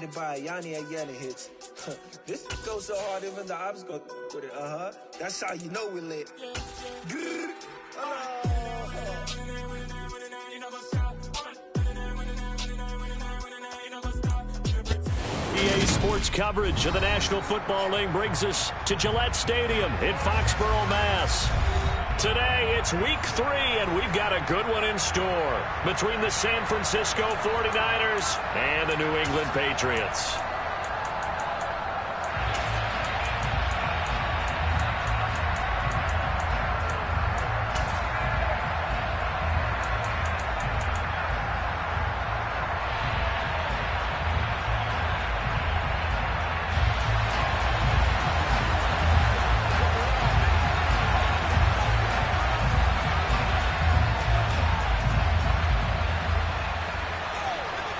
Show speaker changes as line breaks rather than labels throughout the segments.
by Yanni again hits. This goes so hard even the ops go with it. That's how you know we're lit.
EA Sports coverage of the National Football League brings us to Gillette Stadium in Foxborough, Mass. Today, it's week 3, and we've got a good one in store between the San Francisco 49ers and the New England Patriots.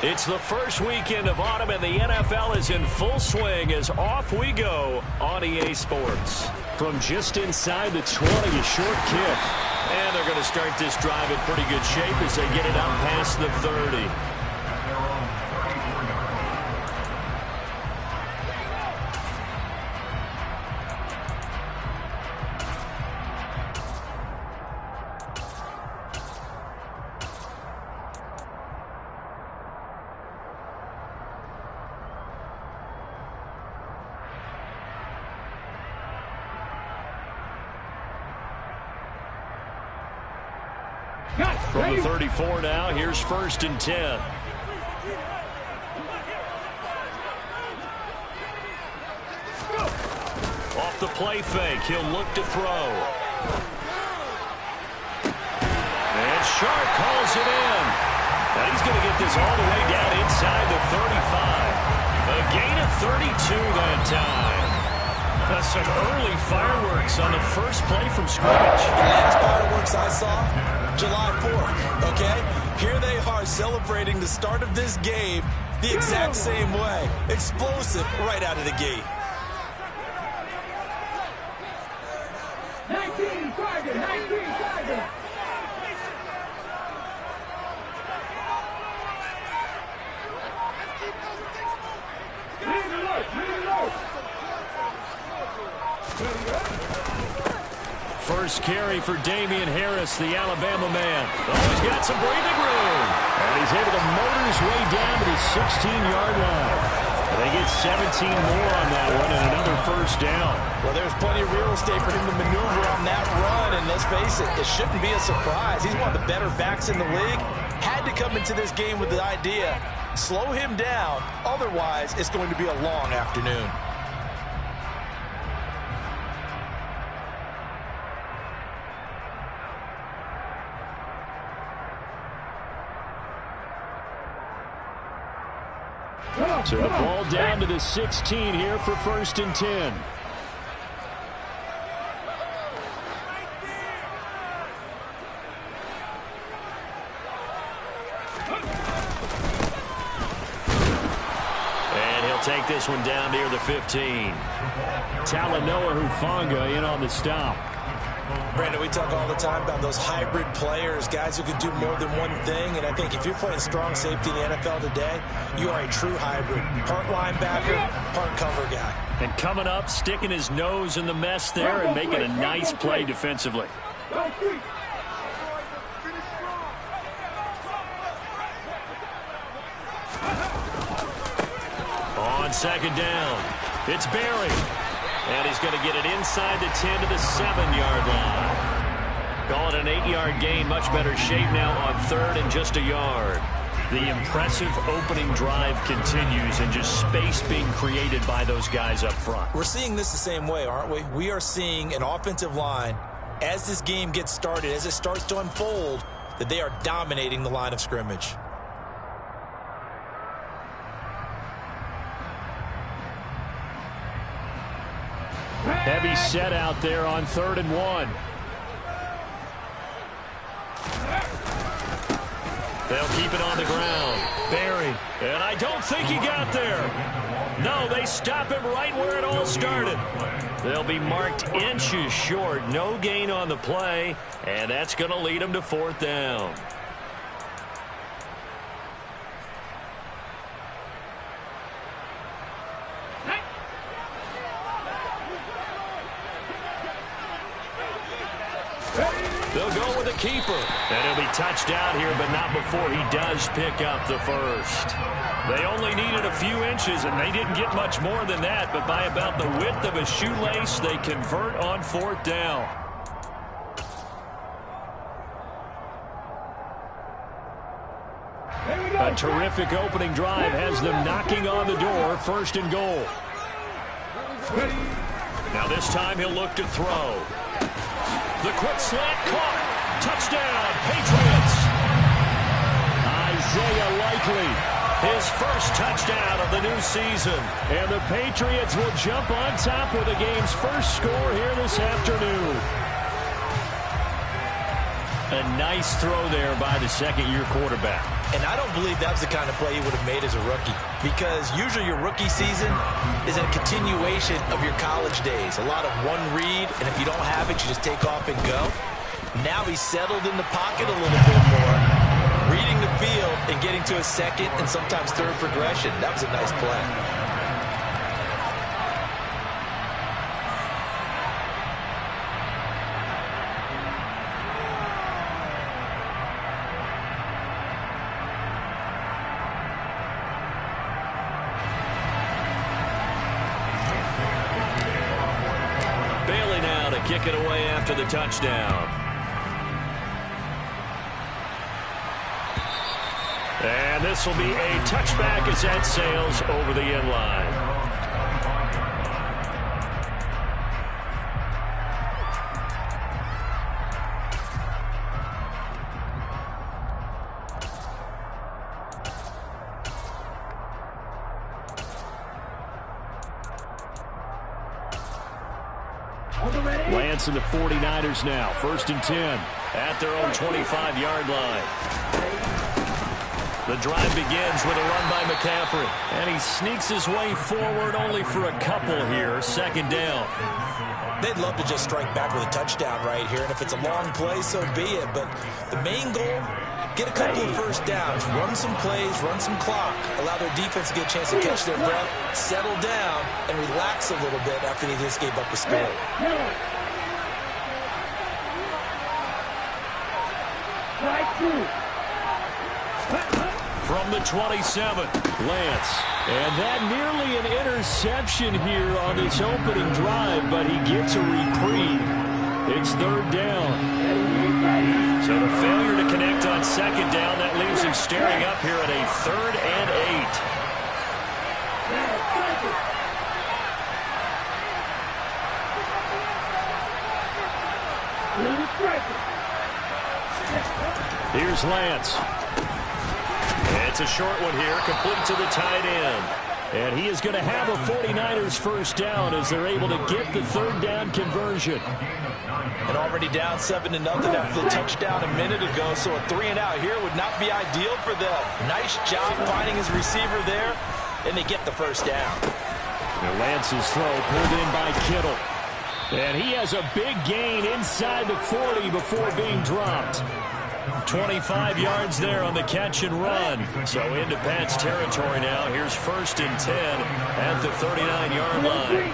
It's the first weekend of autumn, and the NFL is in full swing as off we go on EA Sports. From just inside the 20, a short kick. And they're going to start this drive in pretty good shape as they get it out past the 30. From the 34 now, here's 1st and 10. Off the play fake, he'll look to throw. And Sharp calls it in. And he's going to get this all the way down inside the 35. A gain of 32 that time. That's some early fireworks on the first play from scrimmage.
The last fireworks I saw, July 4th, okay? Here they are celebrating the start of this game the exact same way. Explosive right out of the gate.
19 target, 19 target.
First carry for Damian Harris, the Alabama man. Oh, he's got some breathing room. And he's able to motor his way down to the 16-yard line. And they get 17 more on that one and another first down.
Well, there's plenty of real estate for him to maneuver on that run. And let's face it, it shouldn't be a surprise. He's one of the better backs in the league. Had to come into this game with the idea, slow him down. Otherwise, it's going to be a long afternoon.
So the ball down to the 16 here for 1st and 10. And he'll take this one down near the 15. Talanoa Hufanga in on the stop.
Brandon, we talk all the time about those hybrid players, guys who can do more than one thing. And I think if you're playing strong safety in the NFL today, you are a true hybrid. Part linebacker, part cover guy.
And coming up, sticking his nose in the mess there and making a nice play defensively. On 2nd down, it's Barry. And he's going to get it inside the 10 to the 7-yard line. Call it an 8-yard gain. Much better shape now on 3rd and just a yard. The impressive opening drive continues and just space being created by those guys up front.
We're seeing this the same way, aren't we? We are seeing an offensive line, as this game gets started, as it starts to unfold, that they are dominating the line of scrimmage.
Heavy set out there on 3rd and 1. They'll keep it on the ground. Barry. And I don't think he got there. No, they stop him right where it all started. They'll be marked inches short. No gain on the play. And that's going to lead them to 4th down. with a keeper. And he'll be touched out here, but not before he does pick up the first. They only needed a few inches, and they didn't get much more than that, but by about the width of a shoelace, they convert on 4th down. A terrific opening drive has them knocking on the door, 1st and goal. Now this time he'll look to throw. The quick slant caught. Touchdown, Patriots. Isaiah Likely, his first touchdown of the new season. And the Patriots will jump on top with the game's first score here this afternoon. A nice throw there by the second-year quarterback.
And I don't believe that was the kind of play he would have made as a rookie, because usually your rookie season is a continuation of your college days. A lot of one read, and if you don't have it, you just take off and go. Now he's settled in the pocket a little bit more, reading the field and getting to a second and sometimes third progression. That was a nice play.
Kick it away after the touchdown. And this will be a touchback as that sails over the end line. Lance and the 49ers now. 1st and 10 at their own 25-yard line. The drive begins with a run by McCaffrey. And he sneaks his way forward only for a couple here. 2nd down.
They'd love to just strike back with a touchdown right here. And if it's a long play, so be it. But the main goal, get a couple of first downs. Run some plays, run some clock. Allow their defense to get a chance to catch their breath, settle down, and relax a little bit after they just gave up a score.
From the 27, Lance. And that nearly an interception here on this opening drive, but he gets a reprieve. It's 3rd down. So the failure to connect on 2nd down, that leaves him staring up here at a 3rd and 8. Here's Lance. It's a short one here, complete to the tight end. And he is going to have a 49ers first down as they're able to get the 3rd down conversion.
And already down 7-0 after the touchdown a minute ago, so a 3-and-out here would not be ideal for them. Nice job finding his receiver there, and they get the first down.
And Lance's throw pulled in by Kittle. And he has a big gain inside the 40 before being dropped. 25 yards there on the catch and run. So into Pat's territory now. Here's 1st and 10 at the 39-yard line.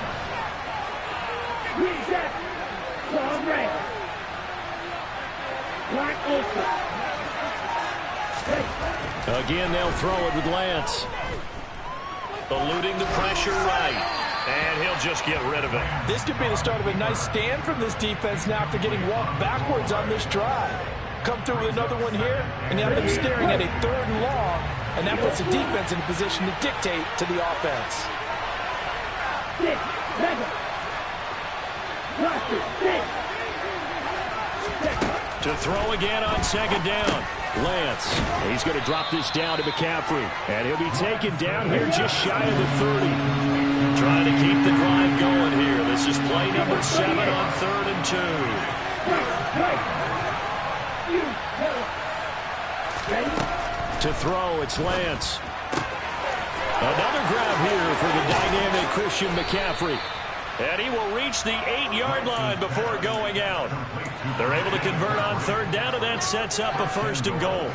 Again, they'll throw it with Lance. Eluding the pressure right. And he'll just get rid of it.
This could be the start of a nice stand from this defense now after getting walked backwards on this drive. Come through with another one here, and you have them staring at a 3rd and long, and that puts the defense in a position to dictate to the offense.
To throw again on 2nd down. Lance, he's going to drop this down to McCaffrey, and he'll be taken down here just shy of the 30. Trying to keep the drive going here. This is play number 7 on 3rd and 2. To throw, it's Lance. Another grab here for the dynamic Christian McCaffrey. And he will reach the 8-yard line before going out. They're able to convert on 3rd down, and that sets up a 1st and goal.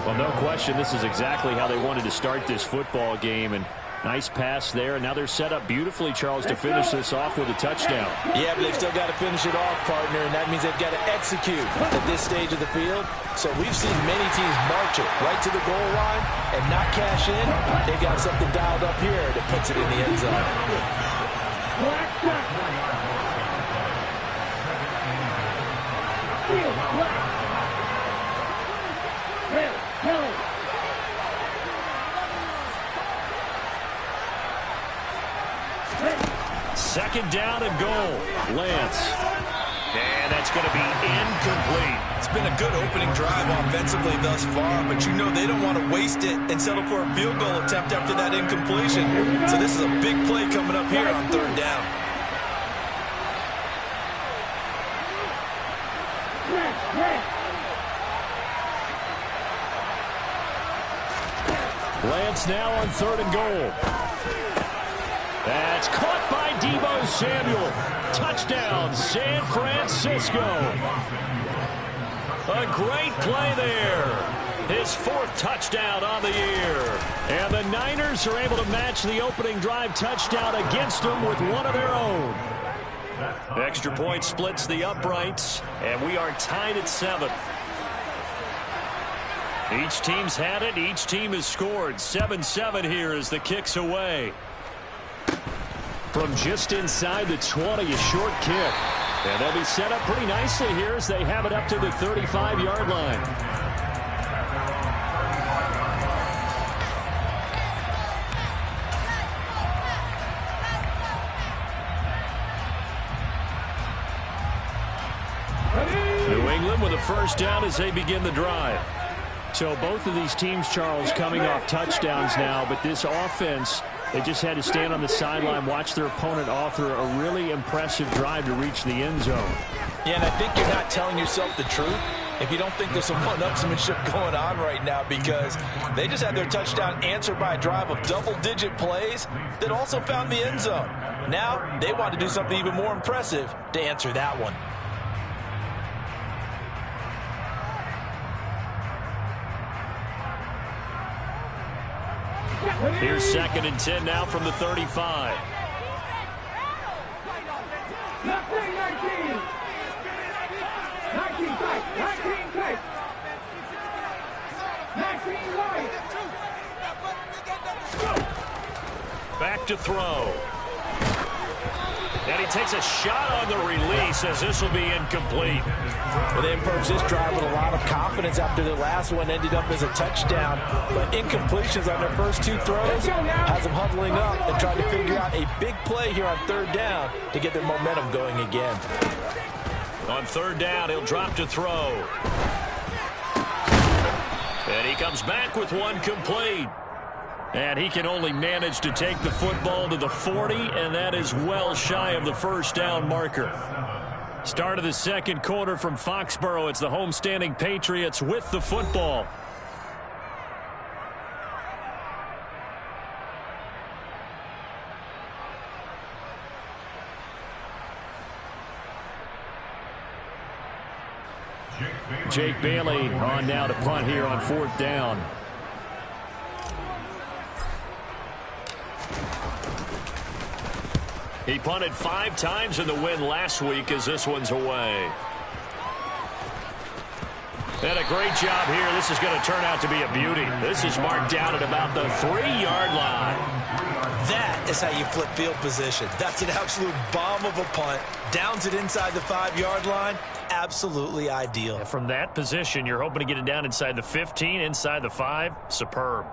Well, no question, this is exactly how they wanted to start this football game. And Nice pass there. Now they're set up beautifully, Charles, to finish this off with a touchdown.
Yeah, but they've still got to finish it off, partner, and that means they've got to execute at this stage of the field. So we've seen many teams march it right to the goal line and not cash in. They've got something dialed up here that puts it in the end zone.
Second down and goal. Lance. And that's going to be incomplete.
It's been a good opening drive offensively thus far, but you know they don't want to waste it and settle for a field goal attempt after that incompletion. So this is a big play coming up here on third down.
Lance now on third and goal. That's caught by Deebo Samuel. Touchdown, San Francisco. A great play there. His fourth touchdown on the year. And the Niners are able to match the opening drive touchdown against them with one of their own. Extra point splits the uprights, and we are tied at 7. Each team's had it. Each team has scored. 7-7 here as the kick's away. From just inside the 20, a short kick. And they'll be set up pretty nicely here as they have it up to the 35-yard line. New England with a first down as they begin the drive. So both of these teams, Charles, coming off touchdowns now, but this offense, they just had to stand on the sideline, watch their opponent author a really impressive drive to reach the end zone.
Yeah, and I think you're not telling yourself the truth if you don't think there's some one-upsmanship going on right now, because they just had their touchdown answered by a drive of double-digit plays that also found the end zone. Now they want to do something even more impressive to answer that one.
Here's 2nd and 10 now from the 35.
19 tight.
Back to throw. And he takes a shot on the release as this will be incomplete.
Well, they approached this drive with a lot of confidence after the last one ended up as a touchdown. But incompletions on their first 2 throws has them huddling up and trying to figure out a big play here on third down to get their momentum going again.
On third down, he'll drop to throw. And he comes back with one complete. And he can only manage to take the football to the 40, and that is well shy of the first down marker. Start of the second quarter from Foxborough. It's the homestanding Patriots with the football. Jake Bailey on now to punt here on fourth down. He punted 5 times in the win last week as this one's away. And a great job here. This is going to turn out to be a beauty. This is marked down at about the 3-yard line.
That is how you flip field position. That's an absolute bomb of a punt. Downs it inside the 5-yard line. Absolutely ideal.
And from that position, you're hoping to get it down inside the 15, inside the 5. Superb.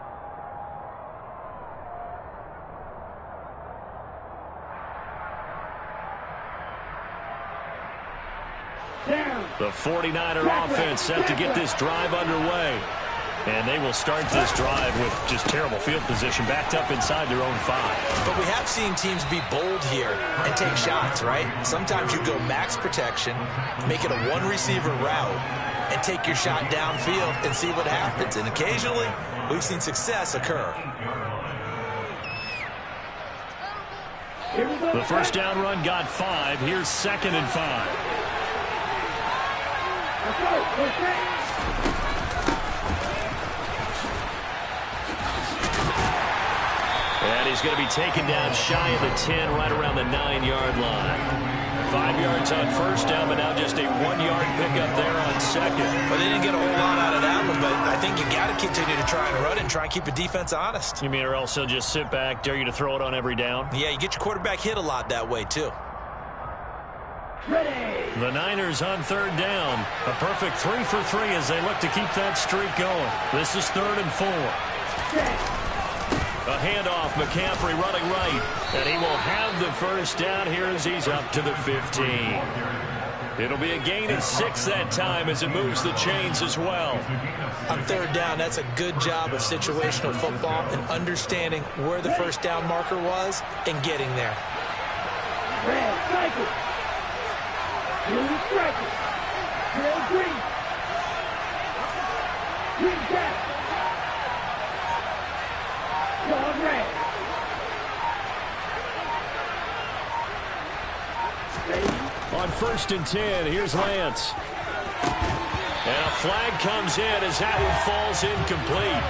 The 49er offense set to get this drive underway. And they will start this drive with just terrible field position, backed up inside their own 5.
But we have seen teams be bold here and take shots, right? Sometimes you go max protection, make it a one-receiver route, and take your shot downfield and see what happens. And occasionally, we've seen success occur.
The first down run got 5. Here's 2nd and 5. And he's going to be taken down shy of the 10, right around the 9-yard line. 5 yards on first down, but now just a 1-yard pickup there on second.
Well, they didn't get a whole lot out of that one, but I think you got to continue to try and run and try and keep the defense honest.
You mean, or else he'll just sit back, dare you to throw it on every down?
Yeah, you get your quarterback hit a lot that way, too.
Ready.
The Niners on third down. A perfect 3 for 3 as they look to keep that streak going. This is 3rd and 4. A handoff, McCaffrey running right, and he will have the first down here as he's up to the 15. It'll be a gain of 6 that time as it moves the chains as well.
On third down, that's a good job of situational football and understanding where the first down marker was and getting there.
Red, cycle. Blue, striker. Red, green. Green, cat. Dog, red.
On 1st and 10, here's Lance. And a flag comes in as that one falls incomplete.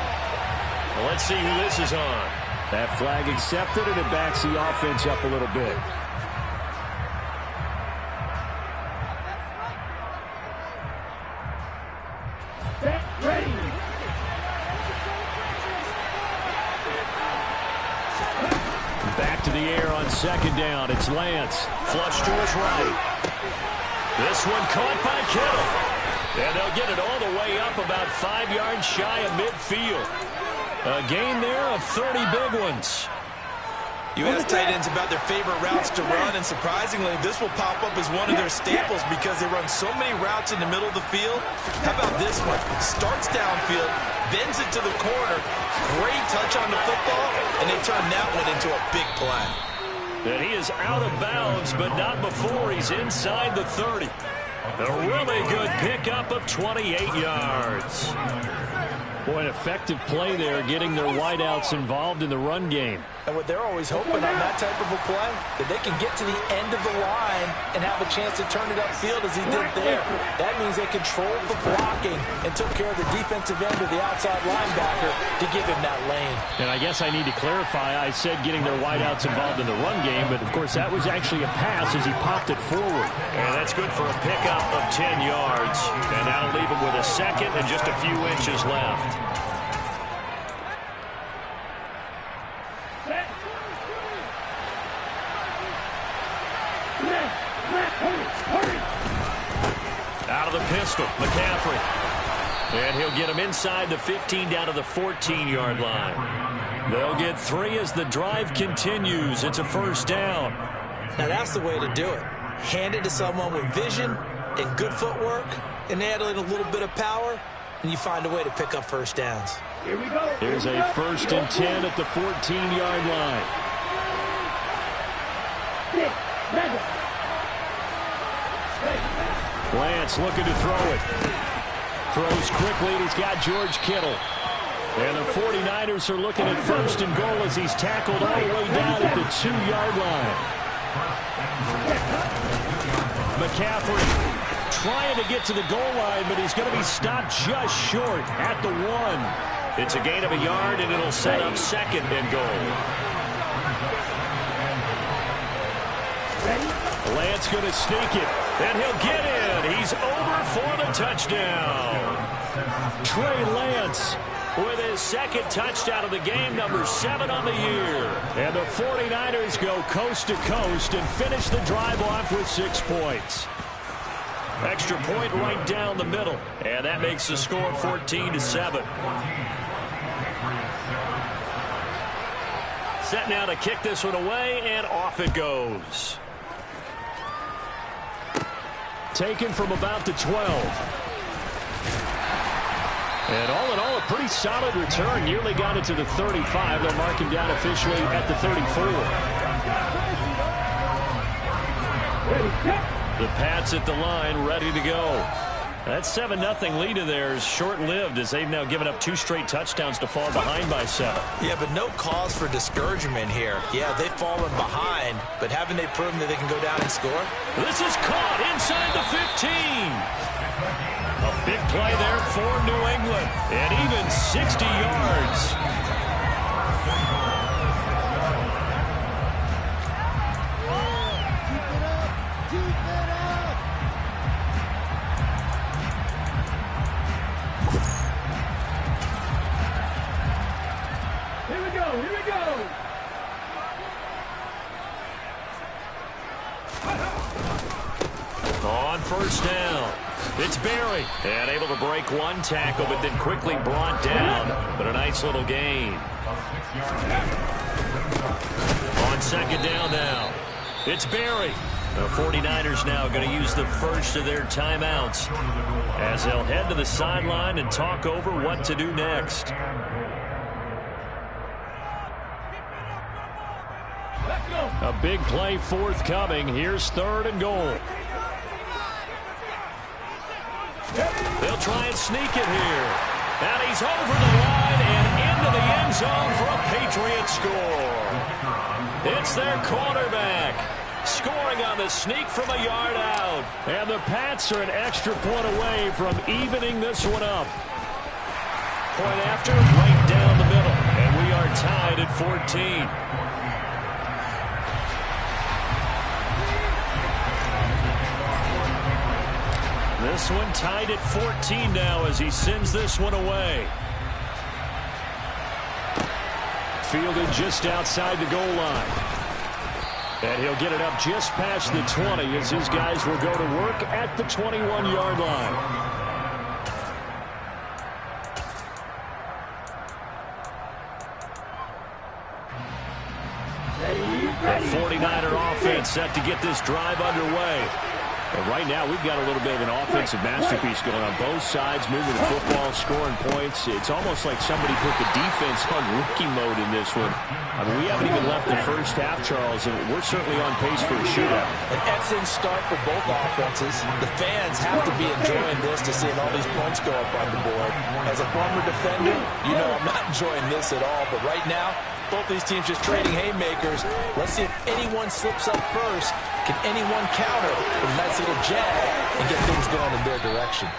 Well, let's see who this is on.
That flag accepted, and it backs the offense up a little bit.
Set, ready.
Back to the air on 2nd down. It's Lance. Flush to his right. This one caught by Kittle. And they'll get it all the way up about 5 yards shy of midfield. A gain there of 30 big ones.
You ask tight ends about their favorite routes to run, and surprisingly, this will pop up as one of their staples because they run so many routes in the middle of the field. How about this one? Starts downfield, bends it to the corner, great touch on the football, and they turn that one into a big play.
And he is out of bounds, but not before he's inside the 30. A really good pickup of 28 yards. Boy, an effective play there, getting their wideouts involved in the run game.
And what they're always hoping on that type of a play, that they can get to the end of the line and have a chance to turn it upfield as he did there. That means they controlled the blocking and took care of the defensive end of the outside linebacker to give him that lane.
And I guess I need to clarify, I said getting their wideouts involved in the run game, but of course that was actually a pass as he popped it forward. And that's good for a pickup of 10 yards. And that'll leave him with a second and just a few inches left. Out of the pistol, McCaffrey. And he'll get him inside the 15 down to the 14-yard line. They'll get 3 as the drive continues. It's a first down.
Now that's the way to do it. Hand it to someone with vision and good footwork, and add in a little bit of power, and you find a way to pick up first downs.
Here we go.
Here's a 1st and 10 at the 14-yard line.
6, 7.
Lance looking to throw it. Throws quickly, and he's got George Kittle. And the 49ers are looking at 1st and goal as he's tackled all the way down at the 2-yard line. McCaffrey trying to get to the goal line, but he's going to be stopped just short at the 1. It's a gain of a yard, and it'll set up 2nd and goal. Lance going to sneak it, and he'll get in. He's over for the touchdown. Trey Lance with his 2nd touchdown of the game, number 7 on the year. And the 49ers go coast to coast and finish the drive off with 6 points. Extra point right down the middle, and that makes the score 14-7. Set now to kick this one away, and off it goes. Taken from about the 12. And all in all, a pretty solid return. Nearly got it to the 35. They'll mark him down officially at the 34. The Pats at the line, ready to go. That 7-0 lead of theirs short-lived as they've now given up 2 straight touchdowns to fall behind by 7.
Yeah, but no cause for discouragement here. Yeah, they've fallen behind, but haven't they proven that they can go down and score?
This is caught inside the 15. A big play there for New England, and even 60 yards. on first down. It's Berry. And able to break one tackle, but then quickly brought down. But a nice little gain. On second down now. It's Berry. The 49ers now going to use the first of their timeouts as they'll head to the sideline and talk over what to do next. A big play forthcoming. Here's 3rd and goal. They'll try and sneak it here. And he's over the line and into the end zone for a Patriot score. It's their quarterback scoring on the sneak from a yard out. And the Pats are an extra point away from evening this one up. Point after, right down the middle. And we are tied at 14. This one tied at 14 now as he sends this one away. Fielded just outside the goal line. And he'll get it up just past the 20 as his guys will go to work at the 21-yard line. The 49er offense set to get this drive underway. And right now, we've got a little bit of an offensive masterpiece going on both sides, moving the football, scoring points. It's almost like somebody put the defense on rookie mode in this one. I mean, we haven't even left the first half, Charles, and we're certainly on pace for a shootout.
An excellent start for both offenses. The fans have to be enjoying this to seeing all these points go up on the board. As a former defender, you know I'm not enjoying this at all. But right now, both these teams just trading haymakers. Let's see if anyone slips up first. Can anyone counter with a nice little jab and get things going in their direction?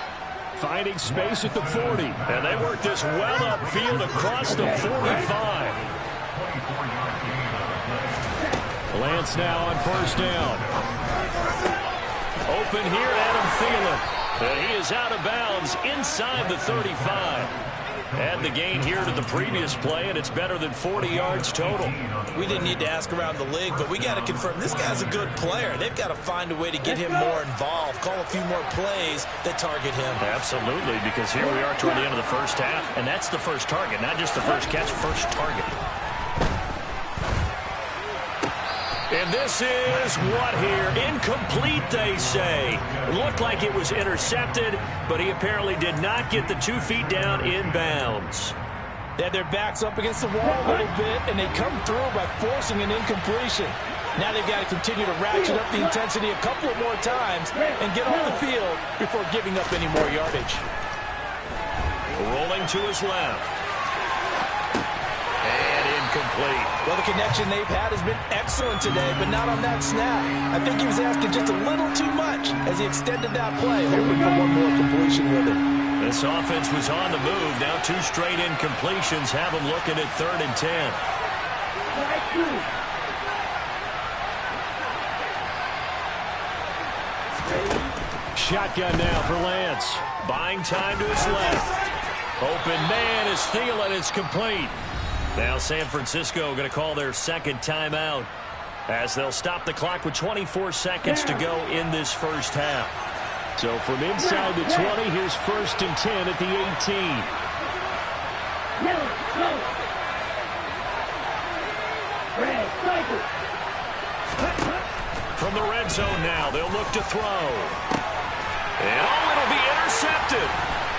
Finding space at the 40. And they work this well upfield across the 45. Lance now on first down. Open here, Adam Thielen. And he is out of bounds inside the 35. Add the gain here to the previous play, and it's better than 40 yards total.
We didn't need to ask around the league, but we got to confirm this guy's a good player. They've got to find a way to get him more involved, call a few more plays that target him.
Absolutely, because here we are toward the end of the first half, and that's the first target, not just the first catch, first target. And this is what here? Incomplete, they say. It looked like it was intercepted, but he apparently did not get the 2 feet down in bounds.
They had their backs up against the wall a little bit, and they come through by forcing an incompletion. Now they've got to continue to ratchet up the intensity a couple of more times and get off the field before giving up any more yardage.
Rolling to his left. Complete.
Well, the connection they've had has been excellent today, but not on that snap. I think he was asking just a little too much as he extended that play, hoping for one more completion with it.
This offense was on the move. Now 2 straight incompletions have them looking at 3rd and 10. Shotgun now for Lance. Buying time to his left. Open man is Thielen. It's complete. Now San Francisco going to call their second timeout as they'll stop the clock with 24 seconds to go in this first half. So from inside the 20, here's 1st and 10 at the 18. From the red zone now, they'll look to throw. And it'll be intercepted.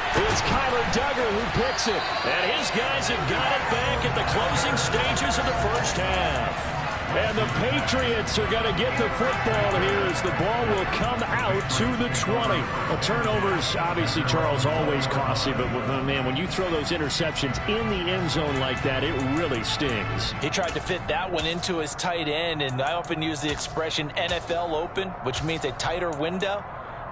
It's Kyler Duggar who picks it. And his guys have got it back at the closing stages of the first half. And the Patriots are going to get the football here as the ball will come out to the 20. A turnover's obviously, Charles, always costly, but man, when you throw those interceptions in the end zone like that, it really stings.
He tried to fit that one into his tight end, and I often use the expression NFL open, which means a tighter window.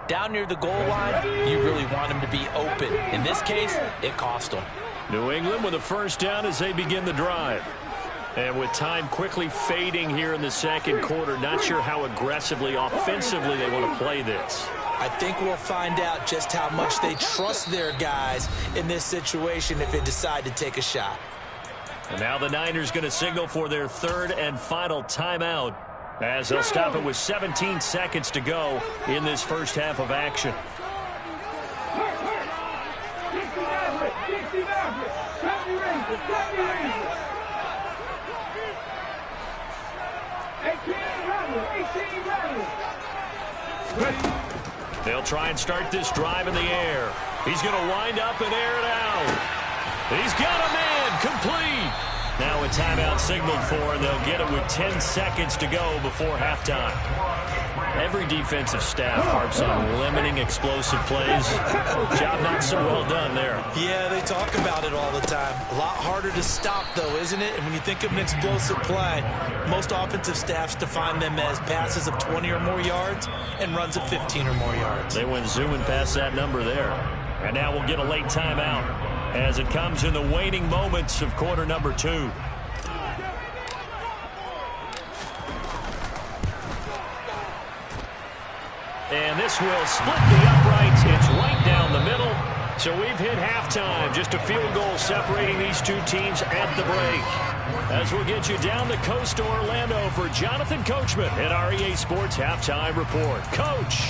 Down near the goal line, you really want him to be open. In this case, it cost him.
New England with a first down as they begin the drive. And with time quickly fading here in the second quarter, not sure how aggressively, offensively they want to play this.
I think we'll find out just how much they trust their guys in this situation if they decide to take a shot.
And now the Niners going to signal for their 3rd and final timeout As they'll stop it with 17 seconds to go in this first half of action. They'll try and start this drive in the air. He's going to wind up and air it out. He's got a man complete. Now a timeout signaled for, and they'll get it with 10 seconds to go before halftime. Every defensive staff harps on limiting explosive plays. Job not so well done there.
Yeah, they talk about it all the time. A lot harder to stop, though, isn't it? And when you think of an explosive play, most offensive staffs define them as passes of 20 or more yards and runs of 15 or more yards.
They went zooming past that number there. And now we'll get a late timeout as it comes in the waning moments of quarter number 2. And this will split the uprights. It's right down the middle. So we've hit halftime. Just a field goal separating these two teams at the break. As we'll get you down the coast to Orlando for Jonathan Coachman at our EA Sports Halftime Report. Coach.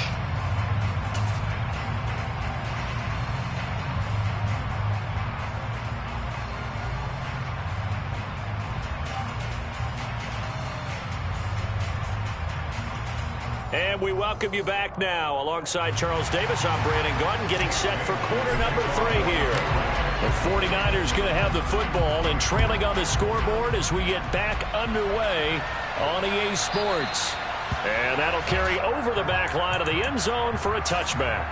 And we welcome you back now. Alongside Charles Davis, I'm Brandon Gaudin, getting set for quarter number 3 here. The 49ers going to have the football and trailing on the scoreboard as we get back underway on EA Sports. And that'll carry over the back line of the end zone for a touchback.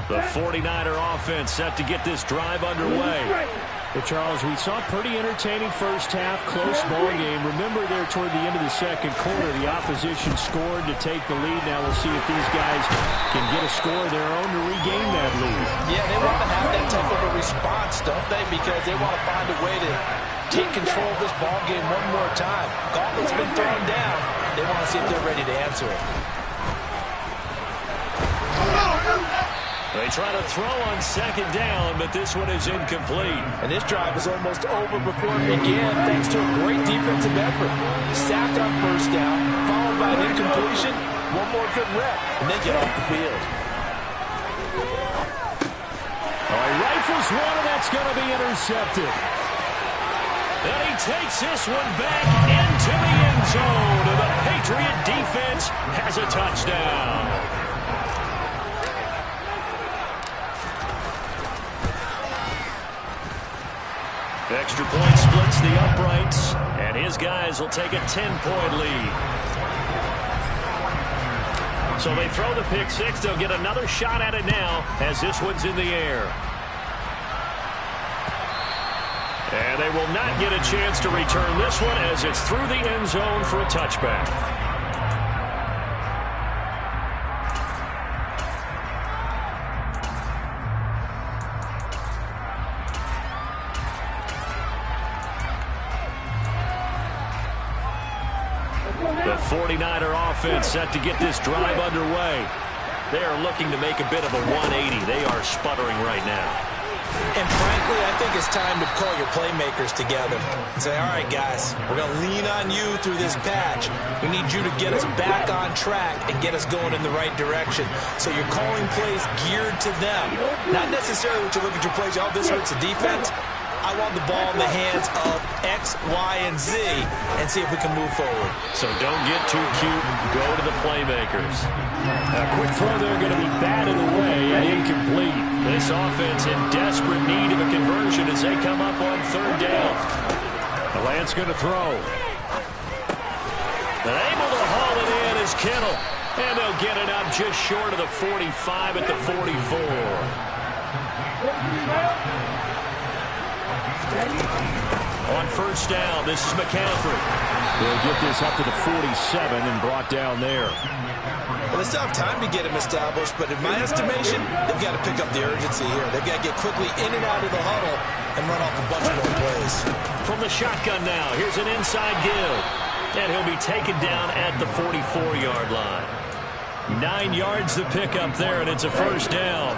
The 49er offense set to get this drive underway.
But Charles, we saw a pretty entertaining first half, close ball game. Remember there toward the end of the second quarter, the opposition scored to take the lead. Now we'll see if these guys can get a score of their own to regain that lead.
Yeah, they want to have that type of a response, don't they? Because they want to find a way to take control of this ball game one more time. Gauntlet's been thrown down. They want to see if they're ready to answer it.
They try to throw on second down, but this one is incomplete.
And this drive is almost over before it began, thanks to a great defensive effort. Sacked on first down, followed by an incompletion, one more good rep, and then get off the field.
He rifles one, and that's going to be intercepted. And he takes this one back into the end zone, and the Patriot defense has a touchdown. Extra point splits the uprights, and his guys will take a 10-point lead. So they throw the pick six. They'll get another shot at it now as this one's in the air. And they will not get a chance to return this one as it's through the end zone for a touchback. The 49er offense set to get this drive underway. They are looking to make a bit of a 180. They are sputtering right now.
And frankly, I think it's time to call your playmakers together and say, all right, guys, we're going to lean on you through this patch. We need you to get us back on track and get us going in the right direction. So you're calling plays geared to them. Not necessarily what you look at your plays, oh, this hurts the defense. I want the ball in the hands of X, Y, and Z and see if we can move forward.
So don't get too cute. Go to the playmakers. A quick throw there going to be batted away and incomplete. This offense in desperate need of a conversion as they come up on third down. The Lance going to throw. And able to haul it in is Kittle. And they'll get it up just short of the 45 at the 44. On first down, this is McCaffrey. They'll get this up to the 47 and brought down there.
Well, they still have time to get him established, but in my estimation, they've got to pick up the urgency here. They've got to get quickly in and out of the huddle and run off a bunch more plays.
From the shotgun now, here's an inside give. And he'll be taken down at the 44-yard line. 9 yards to pick up there, and it's a first down.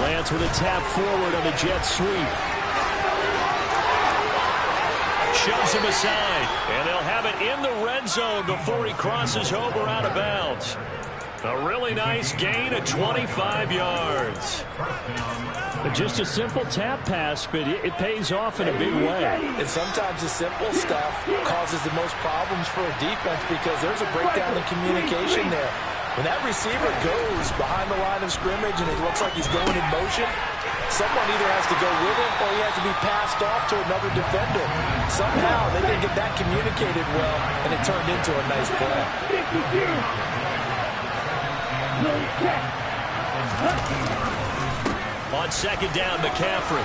Lance with a tap forward on the jet sweep. Shoves him aside, and they'll have it in the red zone before he crosses over out of bounds. A really nice gain of 25 yards. Just a simple tap pass, but it pays off in a big way.
And sometimes the simple stuff causes the most problems for a defense because there's a breakdown in communication there. When that receiver goes behind the line of scrimmage and it looks like he's going in motion, someone either has to go with him or he has to be passed off to another defender. Somehow they didn't get that communicated well, and it turned into a nice play.
On second down, McCaffrey.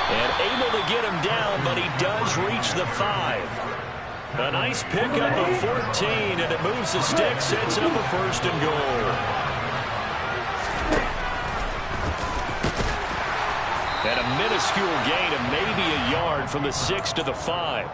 And able to get him down, but he does reach the 5. A nice pickup of 14, and it moves the stick, sets up a first and goal. And a minuscule gain of maybe a yard from the 6 to the 5.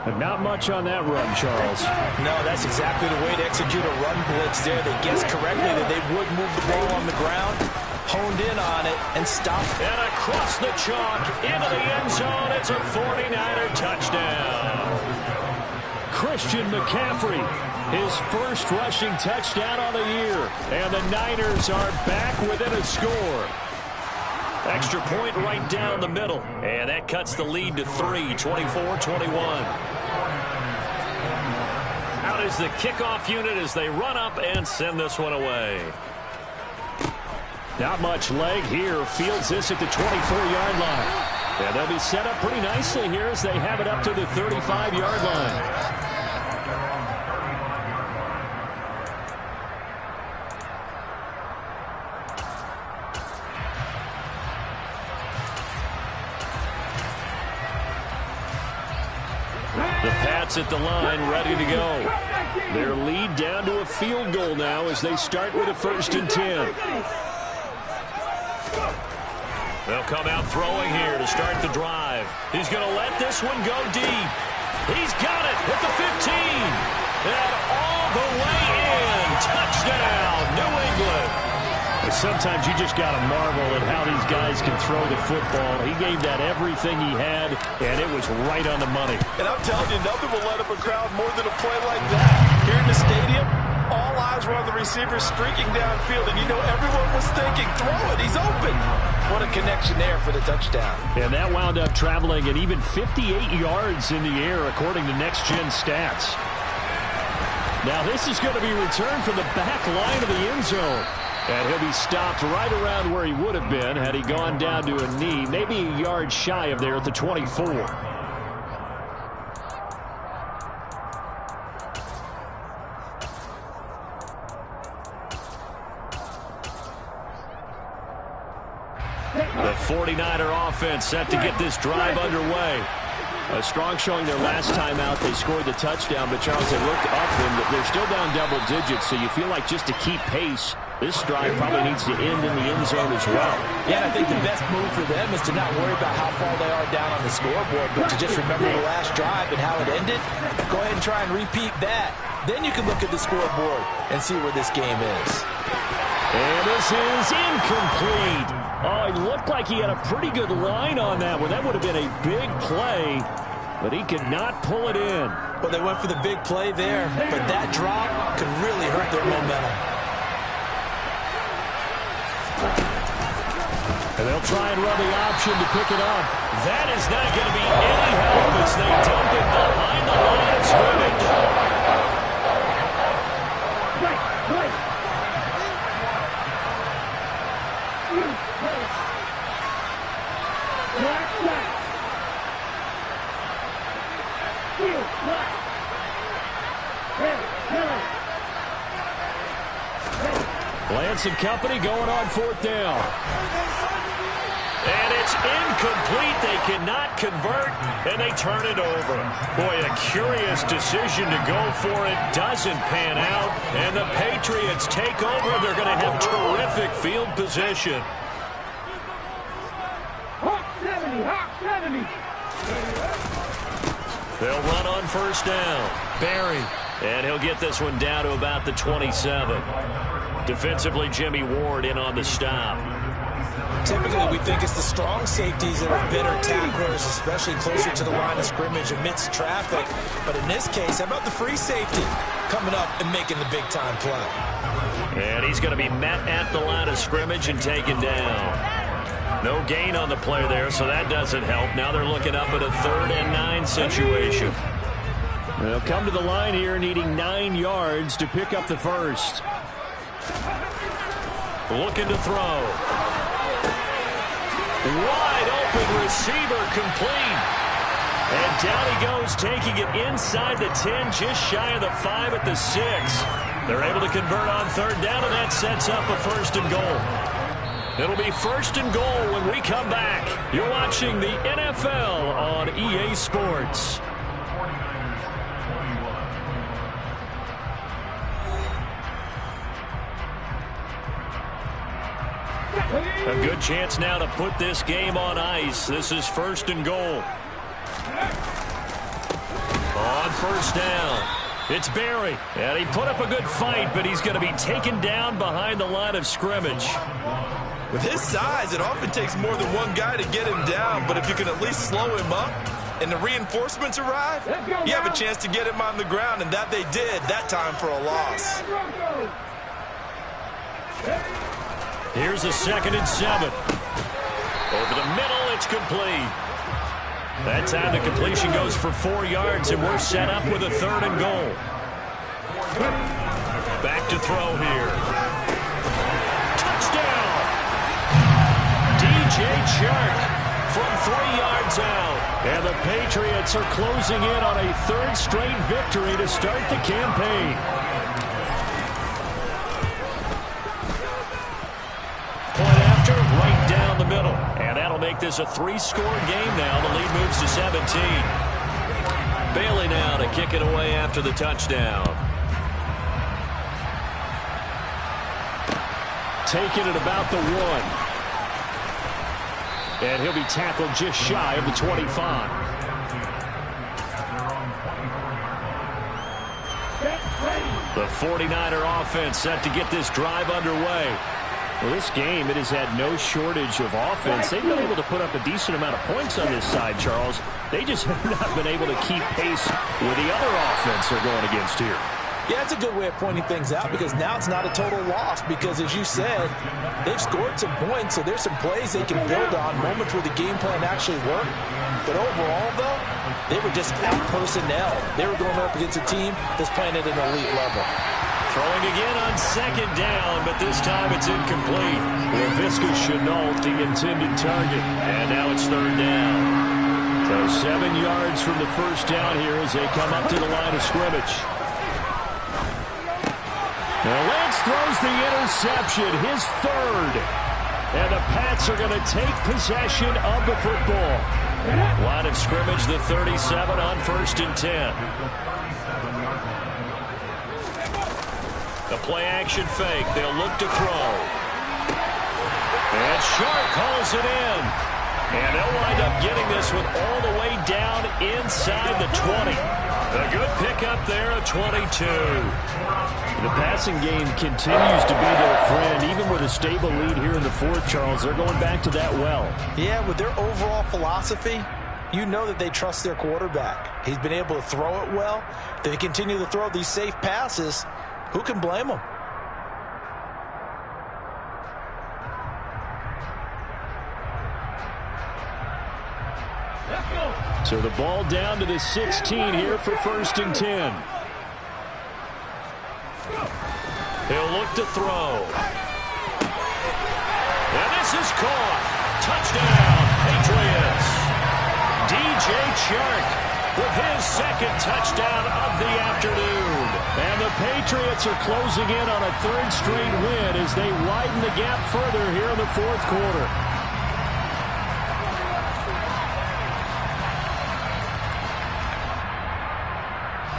But not much on that run, Charles. No, that's exactly the way to execute a run blitz there. They guessed correctly that they would move the ball on the ground, honed in on it, and stopped.
And across the chalk, into the end zone, it's a 49er touchdown. Christian McCaffrey, his first rushing touchdown on the year. And the Niners are back within a score. Extra point right down the middle. And that cuts the lead to 3, 24-21. Out is the kickoff unit as they run up and send this one away. Not much leg here. Fields this at the 24-yard line. And they'll be set up pretty nicely here as they have it up to the 35-yard line. The Pats at the line, ready to go. Their lead down to a field goal now as they start with a 1st and 10. They'll come out throwing here to start the drive. He's going to let this one go deep. He's got it at the 15. And all the way in. Touchdown, New England. Sometimes you just got to marvel at how these guys can throw the football. He gave that everything he had, and it was right on the money.
And I'm telling you, nothing will let up a crowd more than a play like that. Here in the stadium, all eyes were on the receiver streaking downfield, and you know everyone was thinking, throw it, he's open. What a connection there for the touchdown.
And that wound up traveling at even 58 yards in the air, according to Next Gen Stats. Now this is going to be returned from the back line of the end zone. And he'll be stopped right around where he would have been had he gone down to a knee, maybe a yard shy of there at the 24. The 49er offense set to get this drive underway. A strong showing their last time out. They scored the touchdown, but Charles, they looked up and they're still down double digits, so you feel like just to keep pace, this drive probably needs to end in the end zone as well.
Yeah, and I think the best move for them is to not worry about how far they are down on the scoreboard, but to just remember the last drive and how it ended. Go ahead and try and repeat that. Then you can look at the scoreboard and see where this game is.
And this is incomplete. Oh, it looked like he had a pretty good line on that one. That would have been a big play, but he could not pull it in.
Well, they went for the big play there, but that drop could really hurt their momentum.
And they'll try and run the option to pick it up. That is not going to be any help as they dump it behind the line of scrimmage. Lance and company going on 4th down. And it's incomplete. They cannot convert, and they turn it over. Boy, a curious decision to go for it. Doesn't pan out, and the Patriots take over. They're going to have terrific field position.
Hawk 70, Hawk 70.
They'll run on first down. Barry. And he'll get this one down to about the 27. Defensively, Jimmy Ward in on the stop.
Typically, we think it's the strong safeties that are better tacklers, especially closer to the line of scrimmage amidst traffic. But in this case, how about the free safety coming up and making the big-time play?
And he's going to be met at the line of scrimmage and taken down. No gain on the play there, so that doesn't help. Now they're looking up at a 3rd and 9 situation.
They'll come to the line here needing 9 yards to pick up the first.
Looking to throw. Wide open receiver complete. And down he goes, taking it inside the 10, just shy of the 5 at the 6. They're able to convert on 3rd down, and that sets up a 1st and goal. It'll be 1st and goal when we come back. You're watching the NFL on EA Sports. A good chance now to put this game on ice. This is 1st and goal. On 1st down, it's Barry. And he put up a good fight, but he's going to be taken down behind the line of scrimmage.
With his size, it often takes more than one guy to get him down, but if you can at least slow him up and the reinforcements arrive, you have a chance to get him on the ground, and that they did, that time for a loss.
Here's a 2nd and 7. Over the middle, it's complete. That time the completion goes for 4 yards, and we're set up with a 3rd and goal. Back to throw here. Touchdown! DJ Chark from 3 yards out. And the Patriots are closing in on a 3rd straight victory to start the campaign. Right down the middle. And that'll make this a 3-score game now. The lead moves to 17. Bailey now to kick it away after the touchdown.
Taking it about the 1. And he'll be tackled just shy of the 25.
The 49er offense set to get this drive underway.
Well, this game, it has had no shortage of offense. They've been able to put up a decent amount of points on this side, Charles. They just have not been able to keep pace with the other offense they're going against here.
Yeah, it's a good way of pointing things out because now it's not a total loss because, as you said, they've scored some points, so there's some plays they can build on, moments where the game plan actually worked. But overall, though, they were just out personnel. They were going up against a team that's playing at an elite level.
Throwing again on 2nd down, but this time it's incomplete. LaVisca Chenault, the intended target. And now it's 3rd down.
So 7 yards from the 1st down here as they come up to the line of scrimmage. Now Lance throws the interception, his 3rd. And the Pats are going to take possession of the football. Line of scrimmage, the 37 on 1st and 10. The play-action fake. They'll look to throw. And Shark calls it in. And they'll wind up getting this one all the way down inside the 20. A good pickup there at 22. The passing game continues to be their friend. Even with a stable lead here in the 4th, Charles, they're going back to that well.
Yeah, with their overall philosophy, you know that they trust their quarterback. He's been able to throw it well. They continue to throw these safe passes. Who can blame them?
So the ball down to the 16 here for 1st and 10.
He'll look to throw. And this is caught. Touchdown, Patriots. DJ Chark with his 2nd touchdown of the afternoon. And the Patriots are closing in on a 3rd straight win as they widen the gap further here in the 4th quarter.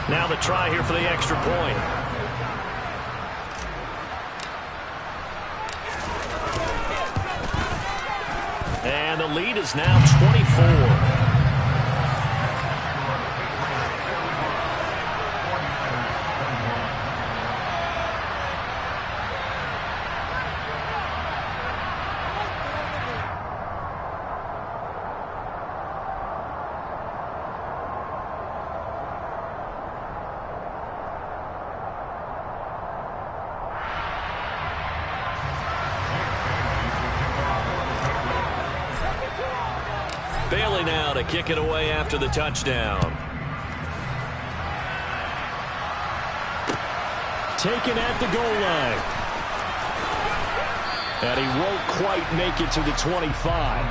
Now the try here for the extra point. And the lead is now 24. Bailey now to kick it away after the touchdown. Taken at the goal line. And he won't quite make it to the 25.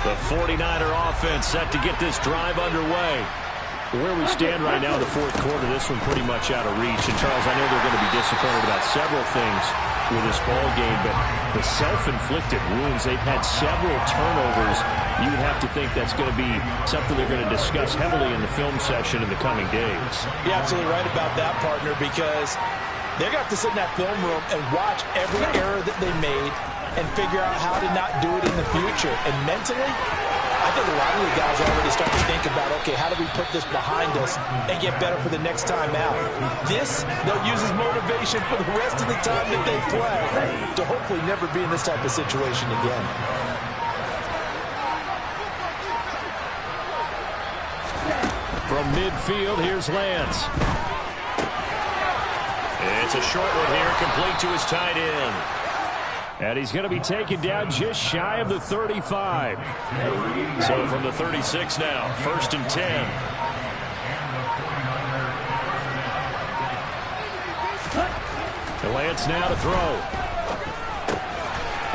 The 49er offense set to get this drive underway. Where we stand right now in the fourth quarter, this one pretty much out of reach. And, Charles, I know they're going to be disappointed about several things with this ball game, but the self-inflicted wounds, they've had several turnovers. You would have to think that's going to be something they're going to discuss heavily in the film session in the coming days.
You're absolutely right about that, partner, because they're going to have to sit in that film room and watch every error that they made and figure out how to not do it in the future. And mentally, I think a lot of the guys are already starting to think about, okay, how do we put this behind us and get better for the next time out? This, they'll use as motivation for the rest of the time that they play to hopefully never be in this type of situation again.
From midfield, here's Lance. It's a short one here, complete to his tight end. And he's going to be taken down just shy of the 35. So from the 36 now, 1st and 10. And Lance now to throw.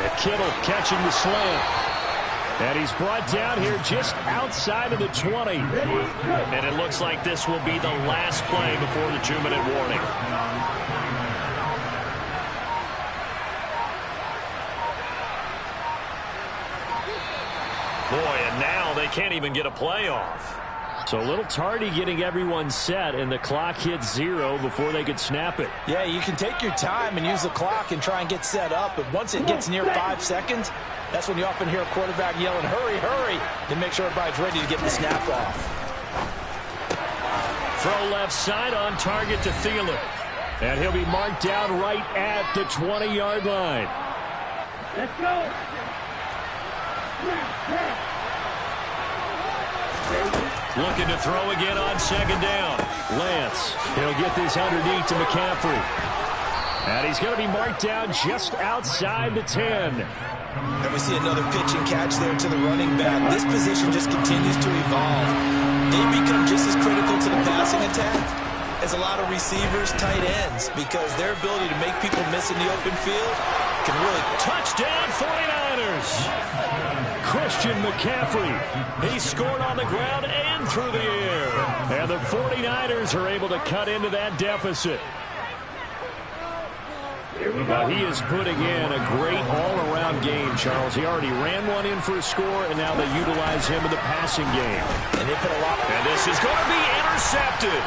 And Kittle catching the slant. And he's brought down here just outside of the 20. And it looks like this will be the last play before the 2-minute warning. Boy, and now they can't even get a play off. So a little tardy getting everyone set, and the clock hits 0 before they could snap it.
Yeah, you can take your time and use the clock and try and get set up, but once it gets near 5 seconds, that's when you often hear a quarterback yelling, hurry, hurry, to make sure everybody's ready to get the snap off.
Throw left side on target to Thielen. And he'll be marked down right at the 20-yard line.
Let's go.
Looking to throw again on 2nd down. Lance, he'll get this underneath to McCaffrey. And he's going to be marked down just outside the 10.
And we see another pitch and catch there to the running back. This position just continues to evolve. They become just as critical to the passing attack as a lot of receivers, tight ends, because their ability to make people miss in the open field can really...
Touchdown 49ers! Christian McCaffrey. He scored on the ground and through the air. And the 49ers are able to cut into that deficit. Now he is putting in a great all-around game, Charles. He already ran one in for a score, and now they utilize him in the passing game.
And they put a lot...
And this is going to be intercepted.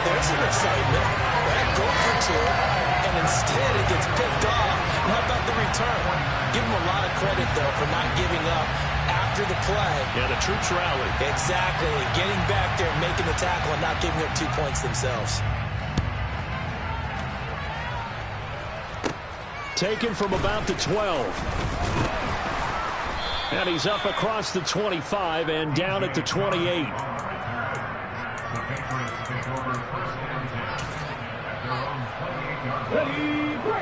There's some excitement. That goal for 2, and instead it gets picked off. And how about the return? Give them a lot of credit, though, for not giving up after the play.
Yeah, the troops rallied.
Exactly. Getting back there, making the tackle, and not giving up 2 points themselves.
Taken from about the 12. And he's up across the 25 and down at the 28.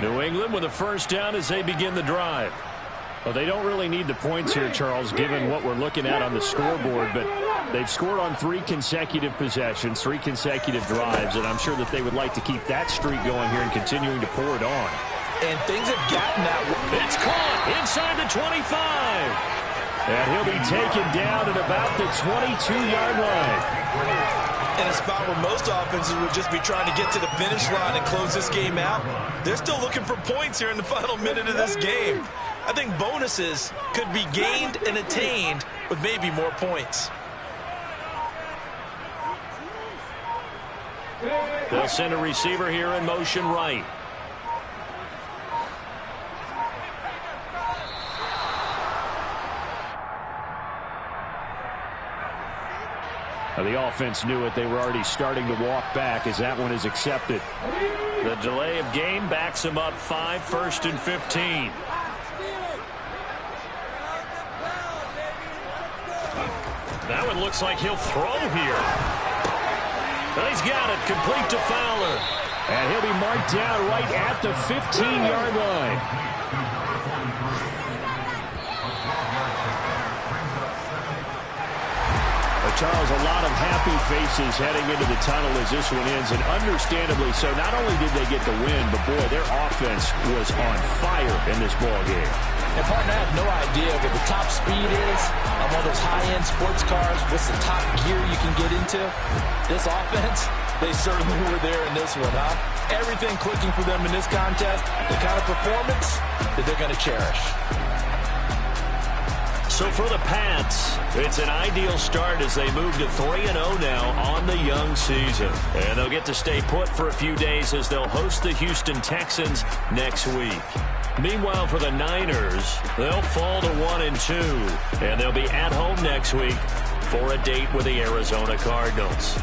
New England with a 1st down as they begin the drive. Well, they don't really need the points here, Charles, given what we're looking at on the scoreboard, but they've scored on 3 consecutive possessions, 3 consecutive drives, and I'm sure that they would like to keep that streak going here and continuing to pour it on.
And things have gotten that way.
It's caught inside the 25. And he'll be taken down at about the 22-yard line.
In a spot where most offenses would just be trying to get to the finish line and close this game out, they're still looking for points here in the final minute of this game. I think bonuses could be gained and attained with maybe more points.
They'll send a receiver here in motion right. Now the offense knew it. They were already starting to walk back as that one is accepted. The delay of game backs them up 5, 1st and 15. That one looks like he'll throw here. And he's got it, complete to Fowler.
And he'll be marked down right at the 15-yard line. Charles, a lot of happy faces heading into the tunnel as this one ends, and understandably so. Not only did they get the win, but, boy, their offense was on fire in this ball game.
And, partner, I have no idea what the top speed is on one of those high-end sports cars. What's the top gear you can get into? This offense, they certainly were there in this one, huh? Everything clicking for them in this contest, the kind of performance that they're going to cherish.
So for the Pats, it's an ideal start as they move to 3-0 now on the young season. And they'll get to stay put for a few days as they'll host the Houston Texans next week. Meanwhile, for the Niners, they'll fall to 1-2. And they'll be at home next week for a date with the Arizona Cardinals.